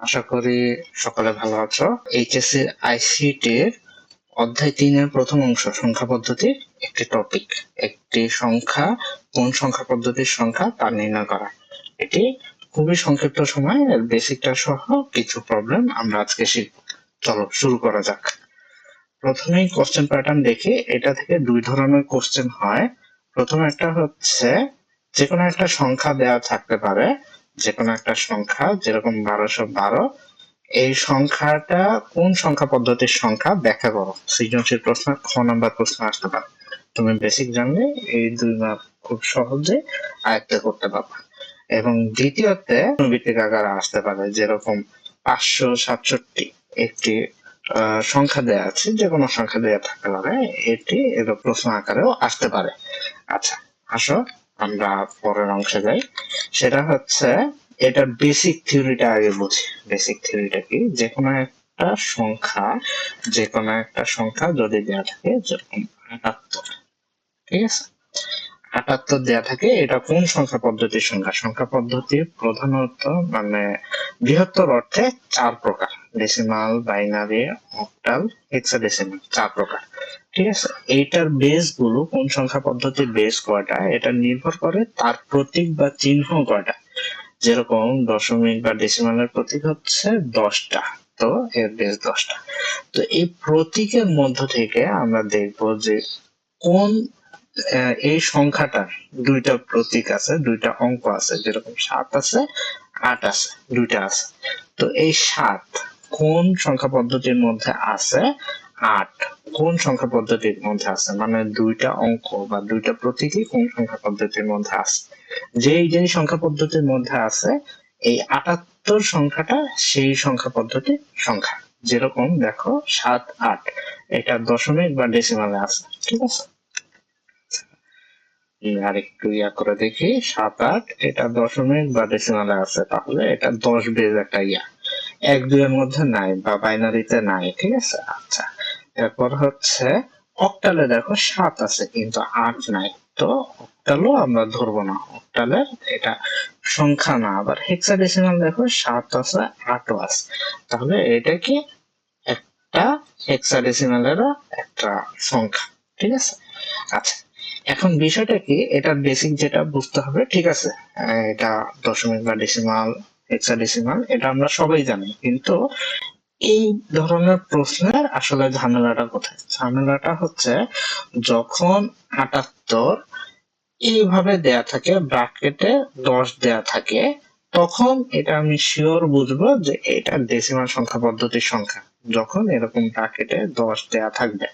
আশা করি সকলে ভালো আছো। এইচএসসি আইসিটির অধ্যায় 3-এর প্রথম অংশ সংখ্যা পদ্ধতির একটি টপিক। একটি সংখ্যা কোন সংখ্যা পদ্ধতির সংখ্যা তা নির্ণয় করা। এটি খুবই সংক্ষিপ্ত সময় এর বেসিকটা সহ কিছু প্রবলেম আমরা আজকে শিখব। চলো শুরু করা যাক। প্রথমেই কোশ্চেন প্যাটার্ন দেখি। এটা থেকে দুই ধরনের কোশ্চেন হয়। প্রথম একটা হচ্ছে যে কোনো একটা সংখ্যা দেওয়া থাকতে পারে, যে কোনো একটা সংখ্যা, যেরকম 1212। এই সংখ্যাটা কোন সংখ্যা পদ্ধতির সংখ্যা ব্যাখ্যা করো। সৃজনশীল প্রশ্ন, খ নাম্বার প্রশ্ন আসতে পারে। তুমি বেসিক জানলে এই 2 মার্ক খুব সহজে আয়ত্ত করতে পারবে। এবং দ্বিতীয়তে ভিত্তিক আকারে আসতে পারে, যেরকম 567 একটি সংখ্যা দেয়া আছে, যে কোনো সংখ্যা দেয়া থাকতে পারে, এটি এর প্রশ্ন আকারেও আসতে পারে। আচ্ছা, আসো আমরা পরের অংশে যাই। সেটা হচ্ছে এটার বেসিক থিওরিটা আগে বুঝি। বেসিক থিওরিটা কি? যে কোনো একটা সংখ্যা, যে কোনো একটা সংখ্যা যদি দেওয়া থাকে, যেরকম 78, ঠিক আছে, 78 দেয়া থাকে, এটা কোন সংখ্যা পদ্ধতির সংখ্যা? সংখ্যা পদ্ধতি প্রধানত মানে বৃহত্তর অর্থে 4 প্রকার: ডেসিমাল, বাইনারি, অক্টাল, হেক্সাডেসিমাল, 4 প্রকার। ঠিক আছে, এইটার বেস গুলো কোন সংখ্যা পদ্ধতির বেস কয়টা এটা নির্ভর করে তার প্রতীক বা চিহ্ন কয়টা। যেরকম দশমিক বা ডেসিমালের প্রতীক হচ্ছে 10টা, তো এর বেস 10টা। তো এই প্রতীকের মধ্য থেকে আমরা দেখব যে কোন এই সংখ্যাটার দুইটা প্রতীক আছে, দুইটা অঙ্ক আছে, যেরকম 7 আছে, 8 আছে, দুইটা আছে। তো এই 7 কোন সংখ্যা পদ্ধতির মধ্যে আছে, 8 কোন সংখ্যা পদ্ধতির মধ্যে আছে, মানে দুইটা অঙ্ক বা দুইটা প্রতীকই কোন সংখ্যা পদ্ধতির মধ্যে আছে। যেই সংখ্যা পদ্ধতির মধ্যে আছে, এই 78 সংখ্যাটা সেই সংখ্যা পদ্ধতির সংখ্যা। যেরকম দেখো 7, 8 এটা দশমিক বা ডেসিমালে আছে, ঠিক আছে। আর একটু করে দেখি, 7, 8 এটা দশমিক বা ডেসিমালে আছে, তাহলে এটা 10 বেজ একটা 1, 2 এর মধ্যে নাই বা বাইনারিতে নাই, ঠিক আছে। আচ্ছা, এরপর হচ্ছে অক্টালে দেখো 7 আছে কিন্তু 8 নাই, তো অক্টালও আমরা ধরবো না, অক্টালের এটা সংখ্যা না। আবার হেক্সাডেসিমাল দেখো 7 আছে, 8ও আছে, তাহলে এটা কি একটা হেক্সাডেসিমালেরও একটা সংখ্যা, ঠিক আছে। আচ্ছা, এখন বিষয়টা কি, এটার বেসিক যেটা বুঝতে হবে, ঠিক আছে। এটা দশমিক বা ডেসিমাল, হেক্সাডেসিমাল, এটা আমরা সবাই জানি, কিন্তু এই ধরনের প্রশ্নের আসলে ঝামেলাটা কোথায়? ঝামেলাটা হচ্ছে যখন 78 এইভাবে দেয়া থাকে, ব্র্যাকেটে 10 দেয়া থাকে, তখন এটা আমি শিওর বুঝবো যে এটা ডেসিমাল সংখ্যা পদ্ধতির সংখ্যা। যখন এরকম ব্র্যাকেটে 10 দেয়া থাকবে,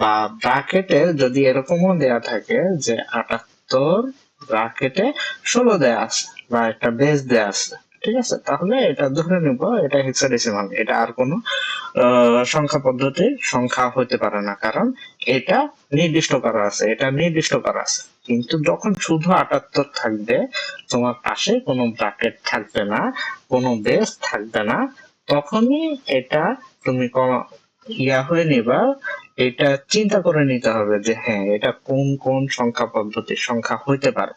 বা ব্র্যাকেটে যদি এরকমও দেয়া থাকে যে 78 ব্র্যাকেটে 16 দেয়া আছে বা একটা বেস দেয়া আছে, ঠিক আছে, তাহলে এটা ধরে নিব এটা হেক্সাডেসিমাল, এটা আর কোনো সংখ্যা পদ্ধতির সংখ্যা হতে পারে না, কারণ এটা নির্দিষ্ট করা আছে, এটা নির্দিষ্ট করা আছে। কিন্তু যখন শুধু 78 থাকবে, তোমার পাশে কোনো ব্র্যাকেট থাকবে না, কোনো বেস থাকবে না, তখনই এটা তুমি হয়ে নিবা, এটা চিন্তা করে নিতে হবে যে হ্যাঁ, এটা কোন কোন সংখ্যা পদ্ধতির সংখ্যা হইতে পারে,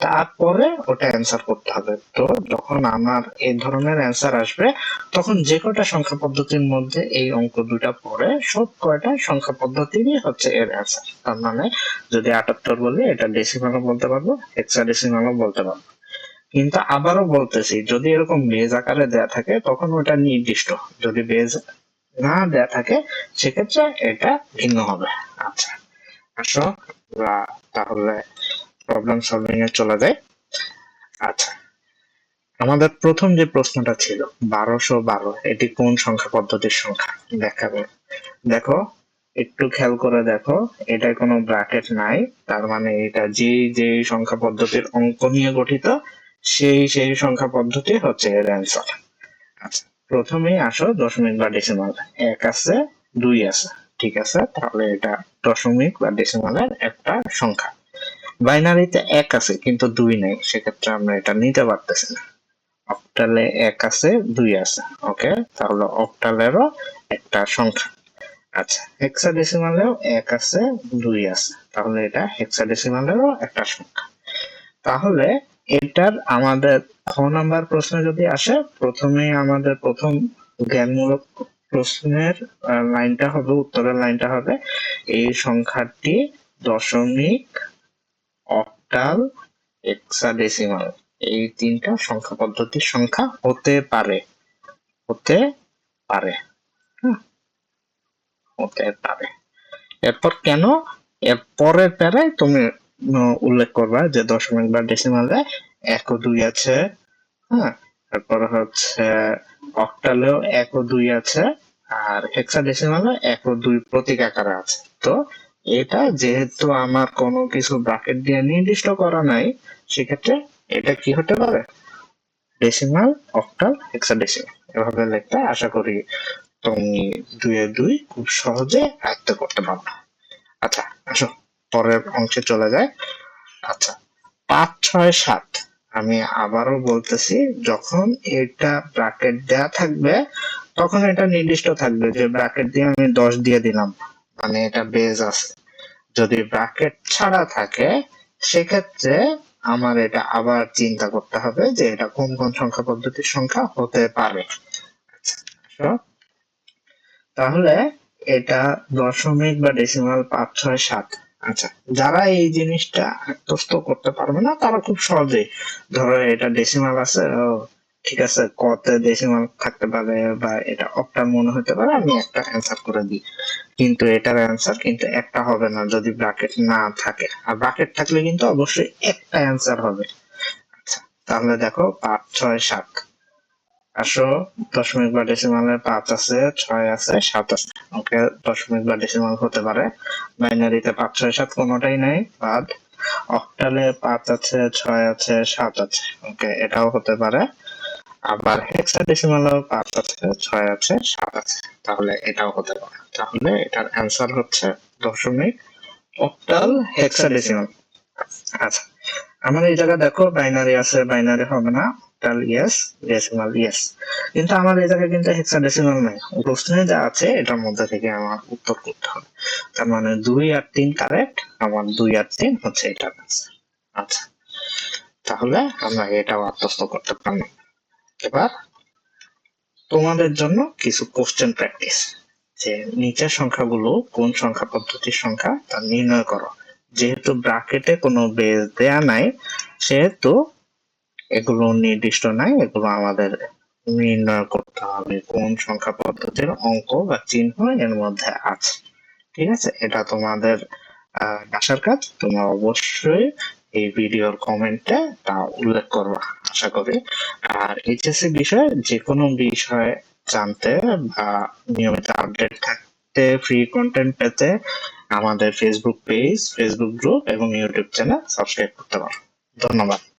তারপরে ওটা অ্যান্সার করতে হবে। তো যখন আমার এই ধরনের অ্যান্সার আসবে, তখন যে কয়টা সংখ্যা পদ্ধতির মধ্যে এই অঙ্ক দুটা পড়ে, সব কয়টা সংখ্যা পদ্ধতিরই হচ্ছে এর অ্যান্সার। তার মানে যদি 78 বলি, এটা ডেসিমালও বলতে পারবো, হেক্সাডেসিমালও বলতে পারবো। কিন্তু আবারও বলতেছি, যদি এরকম বেজ আকারে দেয়া থাকে তখন ওটা নির্দিষ্ট, যদি বেজ না দেয়া থাকে সেক্ষেত্রে এটা ভিন্ন হবে। আচ্ছা, আসো আমরা তাহলে প্রবলেম সলভিং এ চলে যায়। আচ্ছা, আমাদের প্রথম যে প্রশ্নটা ছিল 1212, এটি কোন সংখ্যা পদ্ধতির সংখ্যা ব্যাখ্যা করো। দেখো, একটু খেয়াল করে দেখো, এটা কোনো ব্র্যাকেট নাই, তার মানে এটা যে সংখ্যা পদ্ধতির অঙ্ক নিয়ে গঠিত, সেই সংখ্যা পদ্ধতি হচ্ছে এর অ্যান্সার। আচ্ছা, প্রথমেই আসো দশমিক বা ডেসিমাল। 1 আছে, 2 আছে, ঠিক আছে, তাহলে এটা দশমিক বা ডেসিমালের একটা সংখ্যা। বাইনারিতে 1 আছে কিন্তু 2 নেই, সেক্ষেত্রে আমরা এটা নিতে পারতেছি না। অক্টালে 1 আছে, 2 আছে, ওকে, তাহলে অক্টালেরও একটা সংখ্যা। আচ্ছা, হেক্সাডেসিমালেও 1 আছে, 2 আছে, তাহলে এটা হেক্সাডেসিমালেরও একটা সংখ্যা। তাহলে এটার আমাদের খ নাম্বার প্রশ্নে যদি আসে, প্রথমেই আমাদের প্রথম জ্ঞানমূলক প্রশ্নের লাইনটা হবে, উত্তরের লাইনটা হবে এই সংখ্যাটি দশমিক, অক্টাল, হেক্সাডেসিমাল এই তিনটা সংখ্যা পদ্ধতির সংখ্যা হতে পারে, হতে পারে, হতে পারে। এরপর কেন, এর পরের প্যারায় তুমি উল্লেখ করবা যে দশমিক বা ডেসিমালে 1 ও 2 আছে, হ্যাঁ, তারপর হচ্ছে অক্টালেও 1 ও 2 আছে, আর হেক্সাডেসিমালে 1 ও 2 প্রতীক আকারে আছে। তো এটা যেহেতু আমার কোনো কিছু ব্র্যাকেট দিয়ে নির্দিষ্ট করা নাই, সেক্ষেত্রে এটা কি হতে পারে, ডেসিমাল, অক্টাল, হেক্সাডেসিমাল এভাবে লিখতে আশা করি তুমি 2 এ 2 খুব সহজে আয়ত্ত করতে পারবে। আচ্ছা আসো পরের অংশে চলে যায়। আচ্ছা 5, 6, 7 আমি আবারও বলতেছি, যখন এটা ব্র্যাকেট দেয়া থাকবে তখন এটা নির্দিষ্ট থাকবে যে ব্র্যাকেট দিয়ে আমি 10 দিয়ে দিলাম, মানে এটা বেজ আছে। যদি ব্র্যাকেট ছাড়া থাকে সেক্ষেত্রে আমার এটা আবার চিন্তা করতে হবে যে এটা কোন কোন সংখ্যা পদ্ধতির সংখ্যা হতে পারে। আচ্ছা, তাহলে এটা দশমিক বা ডেসিমাল 5, 6, 7। আচ্ছা, যারা এই জিনিসটা আত্মস্থ করতে পারবে না তারা খুব সহজেই, ধরো এটা ডেসিমাল আছে, ও ঠিক আছে, কতে ডেসিমাল থাকতে পারে বা এটা অক্টাল মনে হতে পারে, আমি একটা অ্যান্সার করে দিই। কিন্তু এটার অ্যান্সার কিন্তু একটা হবে না যদি ব্র্যাকেট না থাকে, আর ব্র্যাকেট থাকলে কিন্তু অবশ্যই একটা অ্যান্সার হবে। আচ্ছা, তাহলে দেখো 5, 6, 7 আসো, দশমিক বা ডেসিমালে 5 আছে, 6 আছে, 7 আছে, ওকে দশমিক বা ডেসিমাল হতে পারে। বাইনারিতে 5, 6, 7 কোনোটাই নাই, বাদ। অক্টালে 5 আছে, 6 আছে, 7 আছে, ওকে এটাও হতে পারে। আবার হেক্সাডেসিমালেও 5 আছে, 6 আছে, 7 আছে, তাহলে এটাও হতে পারে। তাহলে এটার অ্যান্সার হচ্ছে দশমিক, অক্টাল, হেক্সাডেসিমাল। আচ্ছা, আমার এই জায়গায় দেখো বাইনারি আছে, বাইনারি হবে না, অক্টাল ইয়েস, ডেসিমাল ইয়েস, কিন্তু আমার এই জায়গায় কিন্তু হেক্সাডেসিমাল নাই। প্রশ্নে যা আছে এটার মধ্যে থেকে আমার উত্তর করতে হবে। তার মানে 2 আর 3 কারেক্ট, আমার 2 আর 3 হচ্ছে এটার আনসার। আচ্ছা, তাহলে আমরা এটাও আত্মস্থ করতে পারলাম। এবার তোমাদের জন্য কিছু কোশ্চেন প্র্যাকটিস, যে নিচের সংখ্যাগুলো কোন সংখ্যা পদ্ধতির সংখ্যা তা নির্ণয় করো। যেহেতু ব্র্যাকেটে কোনো বেস দেয়া নাই সেহেতু এগুলো নির্দিষ্ট নাই, এগুলো আমাদের নির্ণয় করতে হবে কোন সংখ্যা পদ্ধতির অঙ্ক বা চিহ্ন এর মধ্যে আছে। ঠিক আছে, এটা তোমাদের আশার কাজ, তোমরা অবশ্যই এই ভিডিওর কমেন্টে তা উল্লেখ করবা আশা করি। আর এইচএসসি বিষয়ে যে কোনো বিষয় জানতে বা নিয়মিত আপডেট থাকতে, ফ্রি কন্টেন্ট পেতে আমাদের ফেসবুক পেজ, ফেসবুক গ্রুপ এবং ইউটিউব চ্যানেল সাবস্ক্রাইব করতে পারো। ধন্যবাদ।